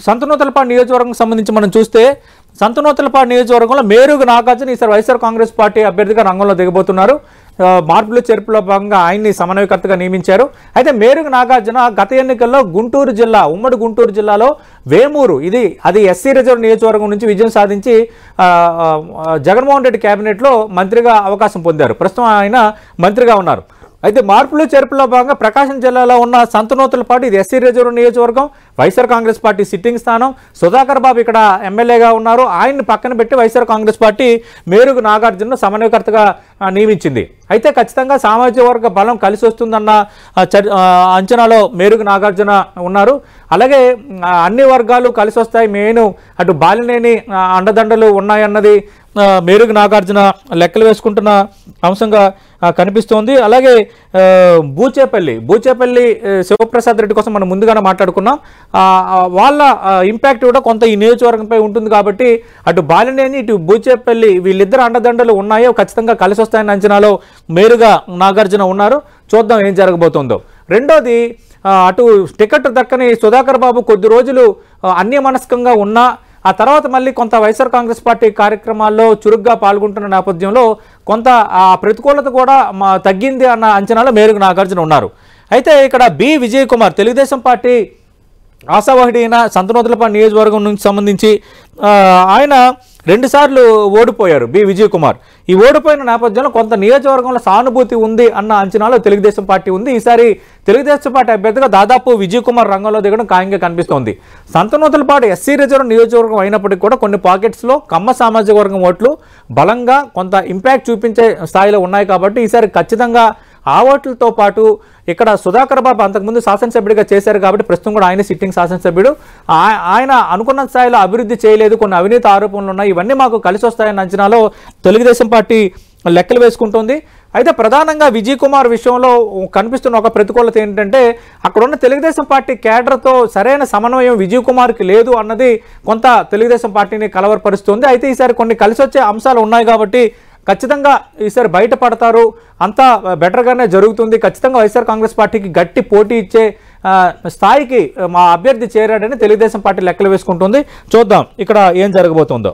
సంతనూతలపాడు నియోజకవర్గం సంబంధించి మనం చూస్తే సంతనూతలపాడు నియోజకవర్గంలో మేరుగు నాగార్జున ఈసారి వైఎస్ఆర్ కాంగ్రెస్ పార్టీ అభ్యర్థిగా రంగంలో దిగబోతున్నారు. మార్పులు చేర్పులో భాగంగా ఆయన్ని సమన్వయకర్తగా నియమించారు. అయితే మేరుగు నాగార్జున గత ఎన్నికల్లో గుంటూరు జిల్లా ఉమ్మడి గుంటూరు జిల్లాలో వేమూరు అది ఎస్సీ రిజర్వ్ నియోజకవర్గం నుంచి విజయం సాధించి జగన్మోహన్ రెడ్డి కేబినెట్లో మంత్రిగా అవకాశం పొందారు. ప్రస్తుతం ఆయన మంత్రిగా ఉన్నారు. అయితే మార్పులు చేర్పులో భాగంగా ప్రకాశం జిల్లాలో ఉన్న సంతనూతలపాడు ఇది ఎస్సీ రిజర్వ్ నియోజకవర్గం, వైఎస్ఆర్ కాంగ్రెస్ పార్టీ సిట్టింగ్ స్థానం. సుధాకర్ బాబు ఇక్కడ ఎమ్మెల్యేగా ఉన్నారు. ఆయన్ని పక్కన పెట్టి వైఎస్ఆర్ కాంగ్రెస్ పార్టీ మేరుగు నాగార్జునను సమన్వయకర్తగా నియమించింది. అయితే ఖచ్చితంగా సామాజిక వర్గ బలం కలిసి వస్తుందన్న అంచనాలో మేరుగు నాగార్జున ఉన్నారు. అలాగే అన్ని వర్గాలు కలిసి వస్తాయి, మెయిన్ అటు బాలినేని అండదండలు ఉన్నాయన్నది మేరుగు నాగార్జున లెక్కలు వేసుకుంటున్న అంశంగా కనిపిస్తోంది. అలాగే బూచేపల్లి శివప్రసాద్ రెడ్డి కోసం మనం ముందుగానే మాట్లాడుకున్నాం. వాళ్ళ ఇంపాక్ట్ కూడా కొంత ఈ నియోజకవర్గంపై ఉంటుంది కాబట్టి అటు బాలినేని ఇటు బూచేపల్లి వీళ్ళిద్దరు అండదండలు ఉన్నాయో ఖచ్చితంగా కలిసి వస్తాయన్న అంచనాలో మేరుగా నాగార్జున ఉన్నారు. చూద్దాం ఏం జరగబోతుందో. రెండోది, అటు టికెట్ దక్కని సుధాకర్ బాబు కొద్ది రోజులు అన్యమనస్కంగా ఉన్నా ఆ తర్వాత మళ్ళీ కొంత వైఎస్ఆర్ కాంగ్రెస్ పార్టీ కార్యక్రమాల్లో చురుగ్గా పాల్గొంటున్న నేపథ్యంలో కొంత ఆ ప్రతికూలత కూడా తగ్గింది అన్న అంచనాలో మేరుగు నాగార్జున ఉన్నారు. అయితే ఇక్కడ బి విజయ్ కుమార్ తెలుగుదేశం పార్టీ ఆశావాహుడి అయిన సంతనూతలపాడు నియోజకవర్గం నుంచి సంబంధించి ఆయన 2 సార్లు ఓడిపోయారు. బి విజయ్ కుమార్ ఈ ఓడిపోయిన నేపథ్యంలో కొంత నియోజకవర్గంలో సానుభూతి ఉంది అన్న అంచనాలో తెలుగుదేశం పార్టీ ఉంది. ఈసారి తెలుగుదేశం పార్టీ అభ్యర్థిగా దాదాపు విజయ్ కుమార్ రంగంలో దిగడం ఖాయంగా కనిపిస్తోంది. సంతనూతలపాడు ఎస్సీ రిజర్వ్ నియోజకవర్గం అయినప్పటికీ కూడా కొన్ని పాకెట్స్లో కమ్మ సామాజిక వర్గం ఓట్లు బలంగా కొంత ఇంపాక్ట్ చూపించే స్థాయిలో ఉన్నాయి కాబట్టి ఈసారి ఖచ్చితంగా ఆ ఓట్లతో పాటు ఇక్కడ సుధాకర్ బాబు అంతకుముందు శాసనసభ్యుడిగా చేశారు కాబట్టి ప్రస్తుతం కూడా ఆయన సిట్టింగ్ శాసనసభ్యుడు. ఆయన అనుకున్న స్థాయిలో అభివృద్ధి చేయలేదు, కొన్ని అవినీతి ఆరోపణలు ఉన్నాయి, ఇవన్నీ మాకు కలిసి వస్తాయన్న అంచనాలో తెలుగుదేశం పార్టీ లెక్కలు వేసుకుంటుంది. అయితే ప్రధానంగా విజయ్ కుమార్ విషయంలో కనిపిస్తున్న ఒక ప్రతికూలత ఏంటంటే అక్కడున్న తెలుగుదేశం పార్టీ కేడర్తో సరైన సమన్వయం విజయ్ కుమార్కి లేదు అన్నది కొంత తెలుగుదేశం పార్టీని కలవరపరుస్తుంది. అయితే ఈసారి కొన్ని కలిసి వచ్చే అంశాలు ఉన్నాయి కాబట్టి ఖచ్చితంగా ఈసారి బయటపడతారు, అంతా బెటర్గానే జరుగుతుంది. ఖచ్చితంగా వైఎస్ఆర్ కాంగ్రెస్ పార్టీకి గట్టి పోటీ ఇచ్చే స్థాయికి మా అభ్యర్థి చేరాడని తెలుగుదేశం పార్టీ లెక్కలు వేసుకుంటుంది. చూద్దాం ఇక్కడ ఏం జరగబోతుందో.